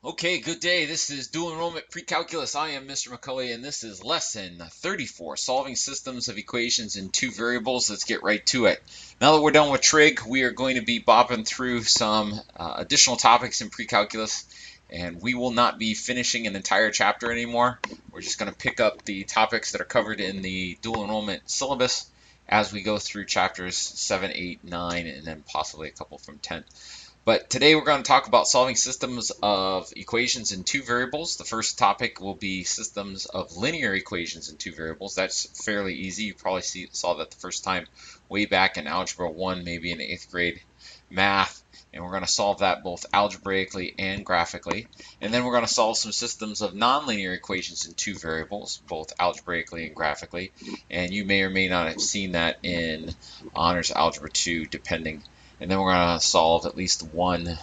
Okay, good day. This is dual enrollment pre-calculus. I am Mr. McCulley, and this is lesson 34, solving systems of equations in two variables. Let's get right to it. Now that we're done with trig, we are going to be bopping through some additional topics in pre-calculus, and we will not be finishing an entire chapter anymore. We're just going to pick up the topics that are covered in the dual enrollment syllabus as we go through chapters 7, 8, 9, and then possibly a couple from 10. But today we're going to talk about solving systems of equations in two variables. The first topic will be systems of linear equations in two variables. That's fairly easy. You probably saw that the first time way back in Algebra 1, maybe in 8th grade math. And we're going to solve that both algebraically and graphically. And then we're going to solve some systems of nonlinear equations in two variables, both algebraically and graphically. And you may or may not have seen that in Honors Algebra 2, depending. And then we're going to solve at least one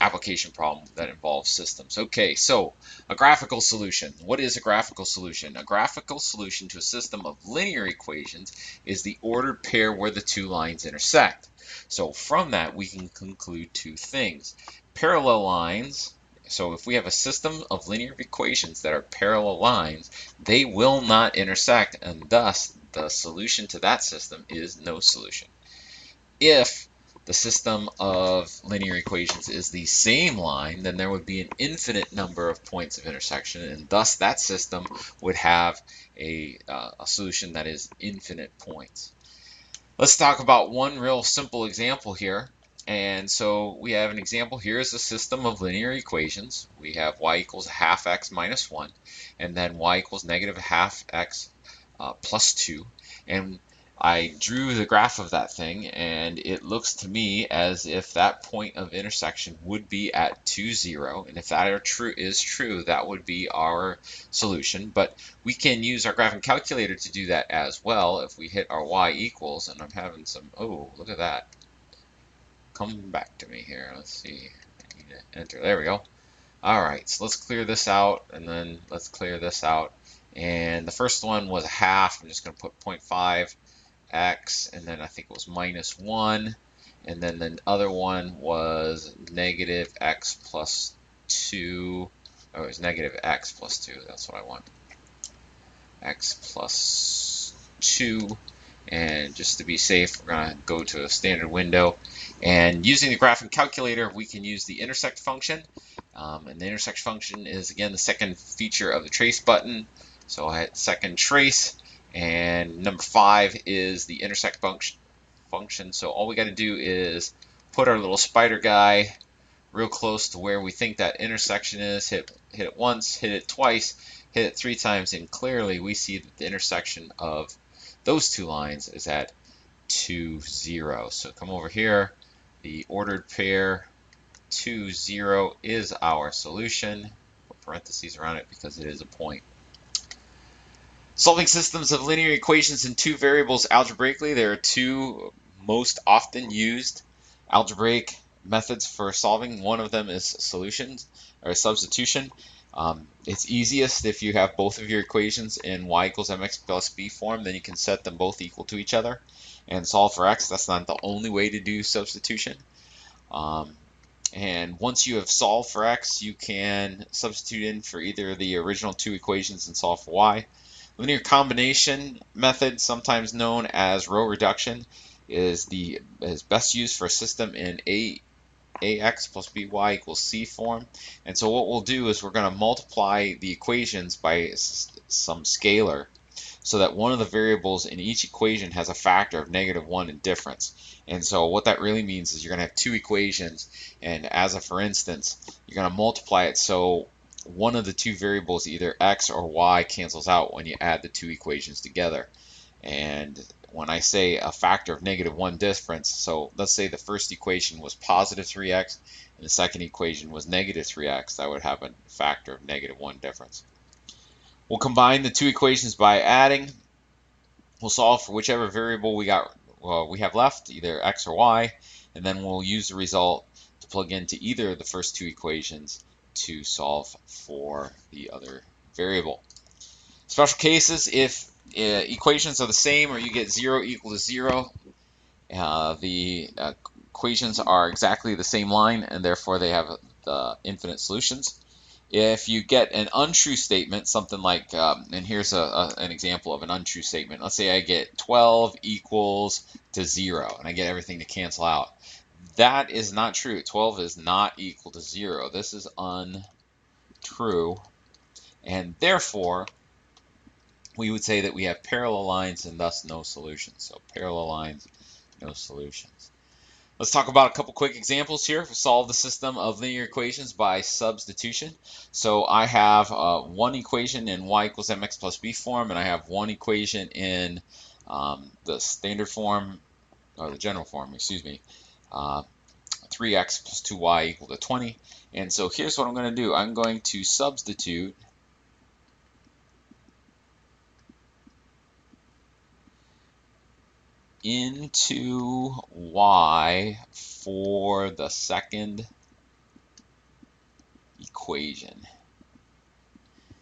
application problem that involves systems. Okay, so a graphical solution. What is a graphical solution? A graphical solution to a system of linear equations is the ordered pair where the two lines intersect. So from that, we can conclude two things. Parallel lines, so if we have a system of linear equations that are parallel lines, they will not intersect, and thus the solution to that system is no solution. If the system of linear equations is the same line, then there would be an infinite number of points of intersection, and thus that system would have a solution that is infinite points. Let's talk about one real simple example here. And so we have an example here is a system of linear equations. We have y equals half x minus 1, and then y equals negative half x plus 2. And I drew the graph of that thing, and it looks to me as if that point of intersection would be at 2, 0. And if that is true, that would be our solution. But we can use our graphing calculator to do that as well. If we hit our y equals, and I'm having some, oh, look at that. Come back to me here. Let's see. I need to enter. There we go. All right, so let's clear this out, and then let's clear this out. And the first one was a half. I'm just going to put 0.5 x, and then I think it was minus 1, and then the other one was negative x plus 2. Oh, it was negative x plus 2. That's what I want. X plus 2. And just to be safe, we're going to go to a standard window. And using the graphing calculator, we can use the intersect function. And the intersect function is, again, the second feature of the trace button. So I hit second trace. And number 5 is the intersect function. So all we got to do is put our little spider guy real close to where we think that intersection is. Hit it once, hit it twice, hit it 3 times, and clearly we see that the intersection of those two lines is at 2, 0. So come over here. The ordered pair 2, 0 is our solution. Put parentheses around it because it is a point. Solving systems of linear equations in two variables algebraically. There are two most often used algebraic methods for solving. One of them is solutions or substitution. It's easiest if you have both of your equations in y equals mx plus b form. Then you can set them both equal to each other and solve for x. That's not the only way to do substitution. And once you have solved for x, you can substitute in for either the original two equations and solve for y. Linear combination method, sometimes known as row reduction, is best used for a system in ax plus by equals c form. And so what we'll do is we're going to multiply the equations by some scalar so that one of the variables in each equation has a factor of -1 in difference. And so what that really means is you're going to have two equations, and as a for instance, you're going to multiply it so one of the two variables, either x or y, cancels out when you add the two equations together. And when I say a factor of -1 difference, so let's say the first equation was positive 3x and the second equation was negative 3x, that would have a factor of -1 difference. We'll combine the two equations by adding. We'll solve for whichever variable we have left, either x or y, and then we'll use the result to plug into either of the first two equations to solve for the other variable. Special cases, if equations are the same or you get 0 equal to 0, the equations are exactly the same line, and therefore they have the infinite solutions. If you get an untrue statement, something like, and here's an example of an untrue statement. Let's say I get 12 equals to 0, and I get everything to cancel out. That is not true. 12 is not equal to 0. This is untrue, and therefore, we would say that we have parallel lines and thus no solutions. So parallel lines, no solutions. Let's talk about a couple quick examples here. Solve the system of linear equations by substitution. So I have one equation in y equals mx plus b form, and I have one equation in the standard form, or the general form, excuse me, 3x plus 2y equal to 20. And so here's what I'm going to do. I'm going to substitute into y for the second equation.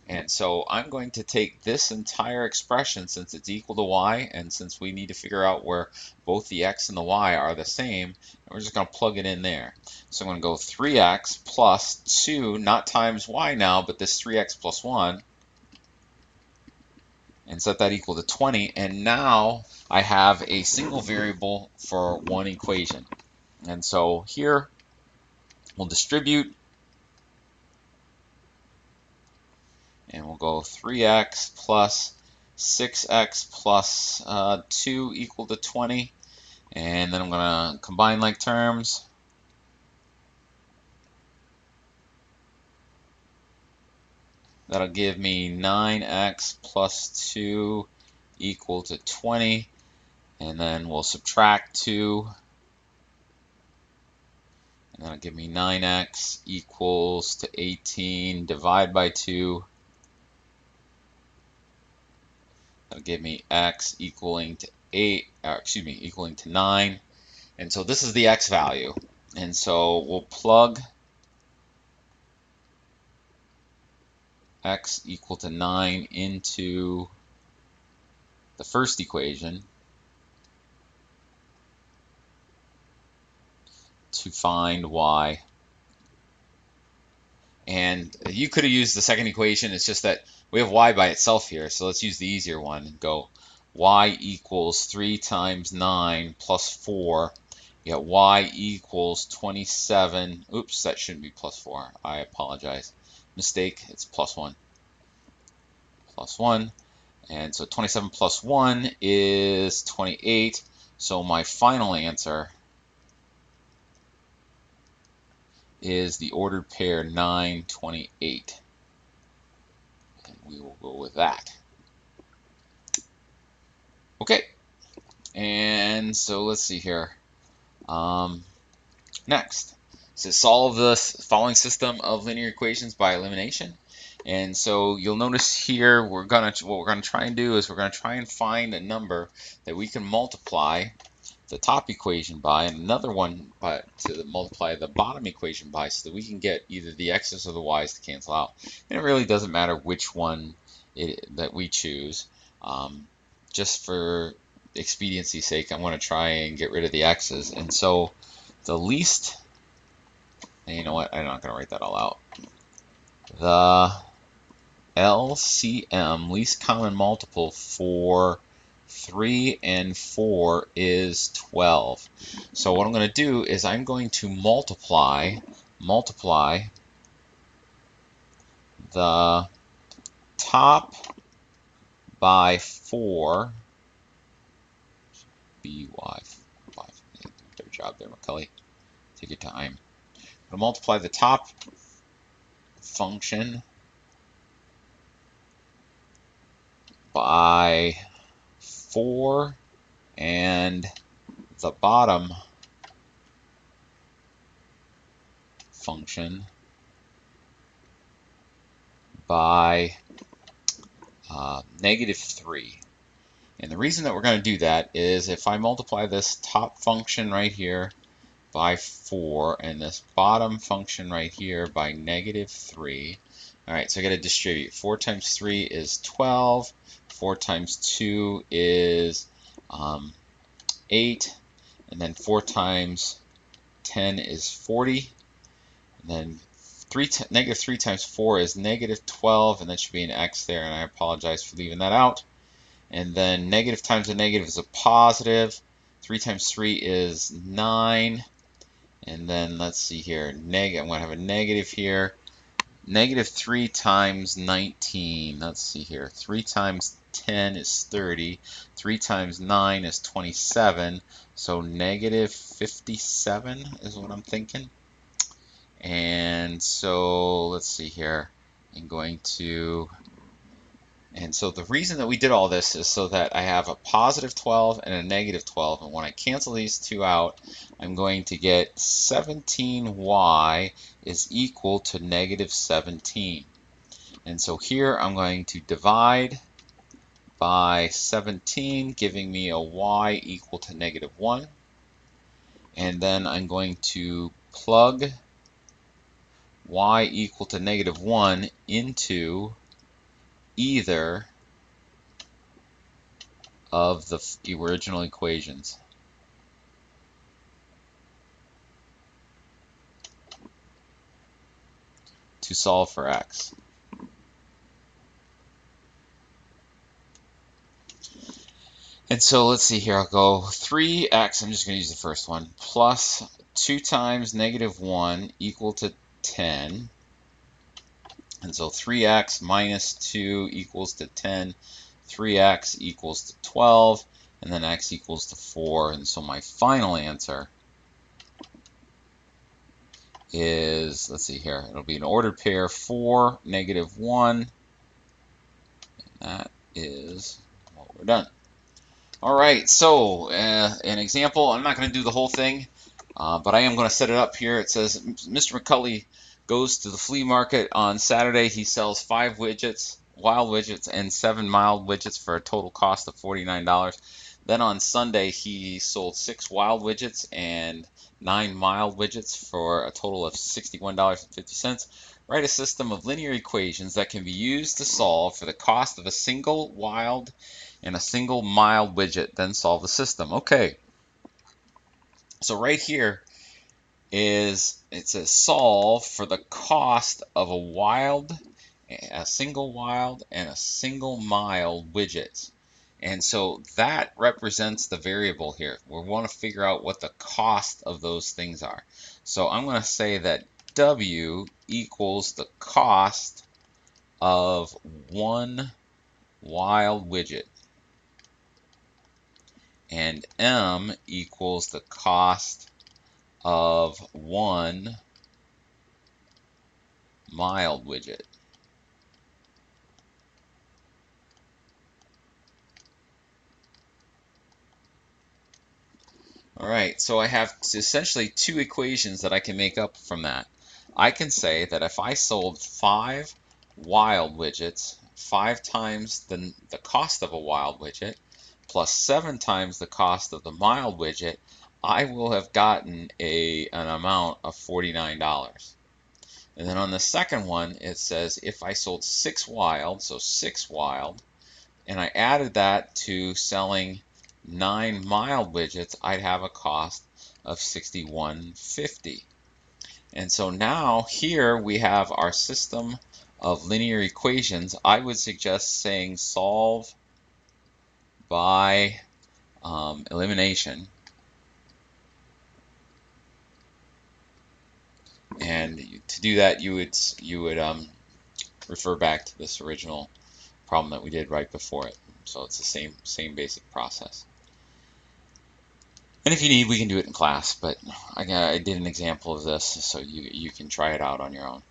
And so I'm going to take this entire expression, since it's equal to y, and since we need to figure out where both the x and the y are the same, and we're just going to plug it in there. So I'm going to go 3x plus 2, not times y now, but this 3x plus 1, and set that equal to 20. And now I have a single variable for one equation. And so here we'll distribute, and we'll go 3x plus 6x plus 2 equal to 20. And then I'm going to combine like terms. That'll give me 9x plus 2 equal to 20. And then we'll subtract 2. And that'll give me 9x equals to 18. Divide by 2. That'll give me x equaling to 8, equaling to 9. And so this is the x value. And so we'll plug x equal to 9 into the first equation to find y. And you could have used the second equation. It's just that we have y by itself here, so let's use the easier one and go y equals 3 times 9 plus 4. You get y equals 27. Oops, that shouldn't be plus 4. I apologize. Mistake, it's plus 1. Plus 1. And so 27 plus 1 is 28. So my final answer is the ordered pair 9, 28. And we will go with that. Okay. And so let's see here. Next, so solve the following system of linear equations by elimination. And so you'll notice here what we're gonna try and do is we're gonna try and find a number that we can multiply the top equation by, and another one to multiply the bottom equation by, so that we can get either the x's or the y's to cancel out. And it really doesn't matter which one that we choose. Just for expediency's sake, I'm going to try and get rid of the x's. And so the least, and you know what, I'm not going to write that all out. The LCM, least common multiple, for 3 and 4 is 12. So what I'm going to do is I'm going to multiply the top by 4, by 5. Better job there, McCully. Take your time. I'm going to multiply the top function by 4 and the bottom function by -3. And the reason that we're going to do that is if I multiply this top function right here by 4 and this bottom function right here by -3. All right, so I got to distribute. 4 times 3 is 12. 4 times 2 is 8. And then 4 times 10 is 40. And then negative 3 times 4 is negative 12, and that should be an x there, and I apologize for leaving that out. And then negative times a negative is a positive. 3 times 3 is 9. And then let's see here, I'm going to have a negative here. Negative 3 times 19, let's see here, 3 times 10 is 30, 3 times 9 is 27, so negative 57 is what I'm thinking. And so let's see here, and so the reason that we did all this is so that I have a positive 12 and a negative 12, and when I cancel these two out, I'm going to get 17y is equal to negative 17. And so here I'm going to divide by 17, giving me a y equal to negative 1. And then I'm going to plug y equal to negative 1 into either of the original equations. To solve for x. And so let's see here, I'll go 3x, I'm just going to use the first one, plus 2 times negative 1 equal to 10. And so 3x minus 2 equals to 10. 3x equals to 12. And then x equals to 4. And so my final answer is, let's see here, it'll be an ordered pair 4, negative 1. And that is what we're done. All right, so an example, I'm not going to do the whole thing, but I am going to set it up here. It says, Mr. McCulley goes to the flea market on Saturday. He sells 5 widgets, wild widgets, and 7 mild widgets for a total cost of $49. Then on Sunday, he sold 6 wild widgets and 9 mild widgets for a total of $61.50. Write a system of linear equations that can be used to solve for the cost of a single wild and a single mild widget, then solve the system. Okay, so right here is, it says solve for the cost of a single wild and a single mild widgets. And so that represents the variable here. We want to figure out what the cost of those things are. So I'm going to say that W equals the cost of one wild widget, and M equals the cost of one mild widget. All right, so I have essentially 2 equations that I can make up from that. I can say that if I sold 5 wild widgets, 5 times the cost of a wild widget, plus 7 times the cost of the mild widget, I will have gotten an amount of $49. And then on the second one, it says if I sold 6 wild, so 6 wild, and I added that to selling 9 mild widgets, I'd have a cost of $61.50. And so now here we have our system of linear equations. I would suggest saying solve by elimination. And to do that, you would refer back to this original problem that we did right before it. So it's the same basic process. And if you need, we can do it in class, but I did an example of this, so you can try it out on your own.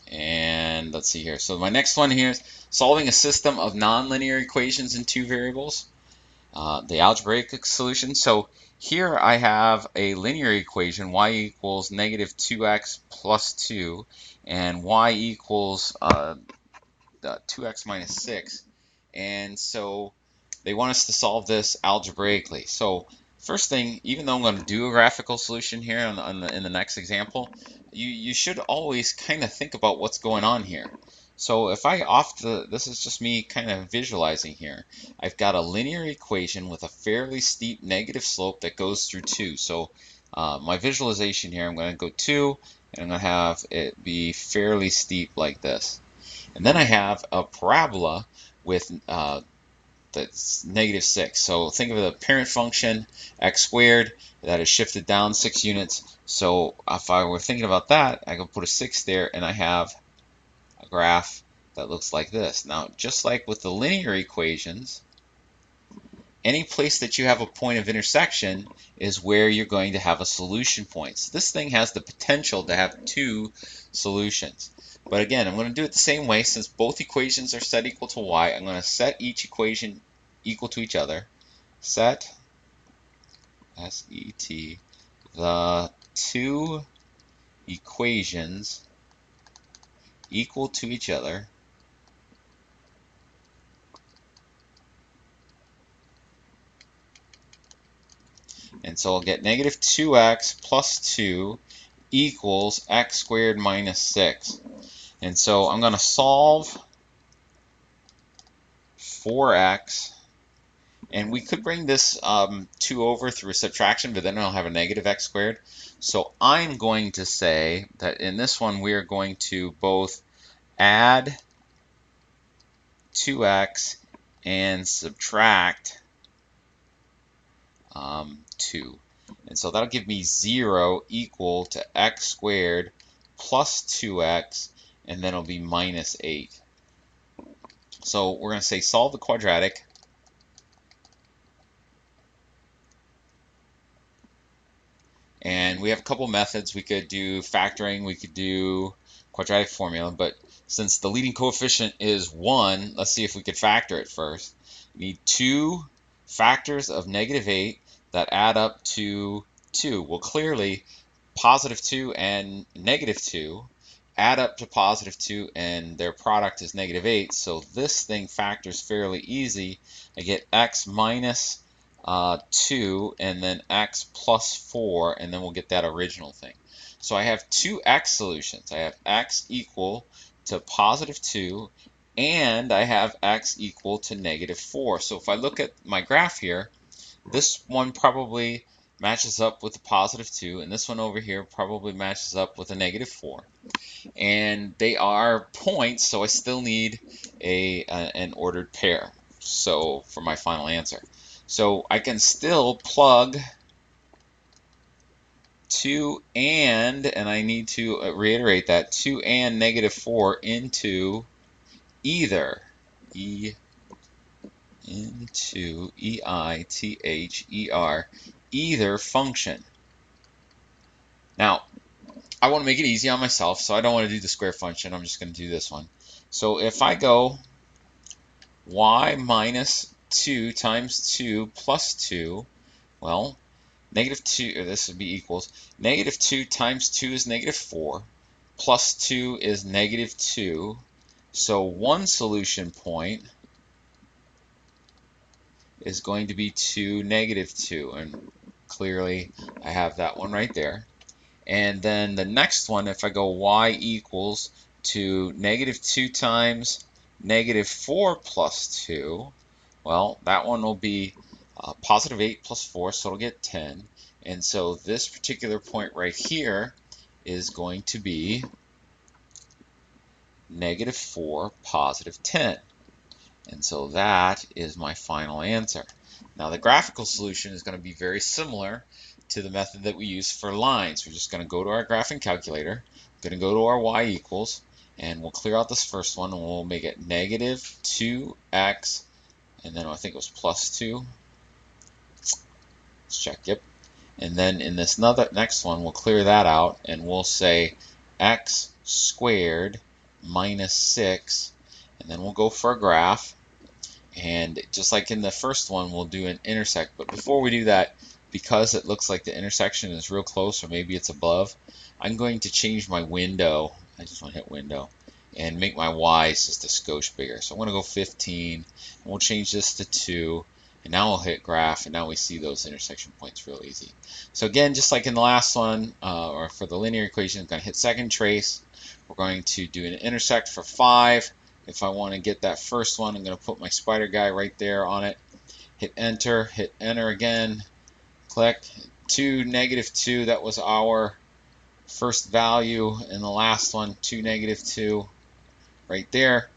And let's see here. So my next one here is solving a system of nonlinear equations in 2 variables, the algebraic solution. So here I have a linear equation, y equals negative 2x plus 2, and y equals 2x minus 6. And so they want us to solve this algebraically. So first thing, even though I'm going to do a graphical solution here in the next example, you should always kind of think about what's going on here. So if this is just me kind of visualizing here. I've got a linear equation with a fairly steep negative slope that goes through 2. So my visualization here, I'm going to go 2, and I'm going to have it be fairly steep like this. And then I have a parabola with that's -6. So think of the parent function, x squared, that is shifted down 6 units. So if I were thinking about that, I could put a 6 there, and I have a graph that looks like this. Now, just like with the linear equations, any place that you have a point of intersection is where you're going to have a solution point. So this thing has the potential to have 2 solutions. But again, I'm going to do it the same way. Since both equations are set equal to y, I'm going to set each equation equal to each other. Set, S-E-T, the 2 equations equal to each other. And so I'll get -2x plus 2 equals x squared minus 6. And so I'm going to solve for x. And we could bring this 2 over through a subtraction, but then I'll have a negative x squared. So I'm going to say that in this one, we are going to both add 2x and subtract 2. And so that'll give me 0 equal to x squared plus 2x, and then it'll be minus 8. So we're going to say solve the quadratic. And we have a couple methods. We could do factoring, we could do quadratic formula, but since the leading coefficient is 1, let's see if we could factor it first. We need 2 factors of -8 that add up to 2. Well, clearly, +2 and -2 add up to +2, and their product is -8, so this thing factors fairly easy. I get x minus 2, and then x plus 4, and then we'll get that original thing. So I have 2 x solutions. I have x equal to +2, and I have x equal to -4. So if I look at my graph here, this one probably matches up with a +2, and this one over here probably matches up with a -4. And they are points, so I still need an ordered pair. So for my final answer. So I can still plug 2 and I need to reiterate that, 2 and -4 into either, into E-I-T-H-E-R, either function. Now, I want to make it easy on myself, so I don't want to do the square function. I'm just going to do this one. So if I go y minus 2 times 2 plus 2, well, -2, or this would be equals, -2 times 2 is -4, plus 2 is -2, so one solution point is going to be 2, -2, and clearly I have that one right there. And then the next one, if I go y equals to -2 times -4 plus 2, well, that one will be +8 plus 4, so it'll get 10. And so this particular point right here is going to be -4, +10. And so that is my final answer. Now the graphical solution is going to be very similar to the method that we use for lines. We're just going to go to our graphing calculator, going to go to our y equals, and we'll clear out this first one, and we'll make it -2x, and then I think it was +2. Let's check, yep. And then in this next one, we'll clear that out, and we'll say x squared minus 6, and then we'll go for a graph. And just like in the first one, we'll do an intersect. But before we do that, because it looks like the intersection is real close, or maybe it's above, I'm going to change my window. I just want to hit window and make my y's just a skosh bigger. So I'm going to go 15, and we'll change this to 2. And now we'll hit graph, and now we see those intersection points real easy. So again, just like in the last one, or for the linear equation, I'm going to hit second trace. We're going to do an intersect for 5. If I want to get that first one, I'm going to put my spider guy right there on it. Hit enter again, click. 2, -2, that was our first value, and the last one, 2, -2, right there.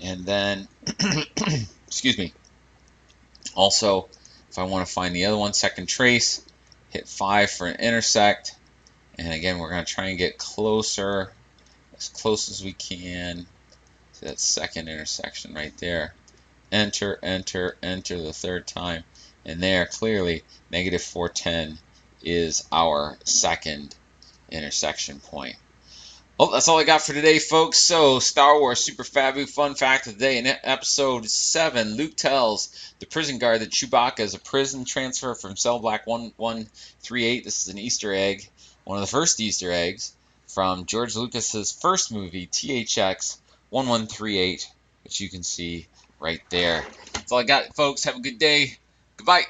And then, excuse me, also, if I want to find the other one, second trace, hit 5 for an intersect. And again, we're going to try and get closer, as close as we can to that second intersection right there. Enter, enter, enter the third time. And there, clearly, -410 is our second intersection point. Well, that's all I got for today, folks. So, Star Wars Super Fabu fun fact of the day. In episode 7, Luke tells the prison guard that Chewbacca is a prison transfer from cell block 1138. This is an Easter egg, one of the first Easter eggs from George Lucas's first movie, THX 1138, which you can see right there. That's all I got, folks. Have a good day. Goodbye.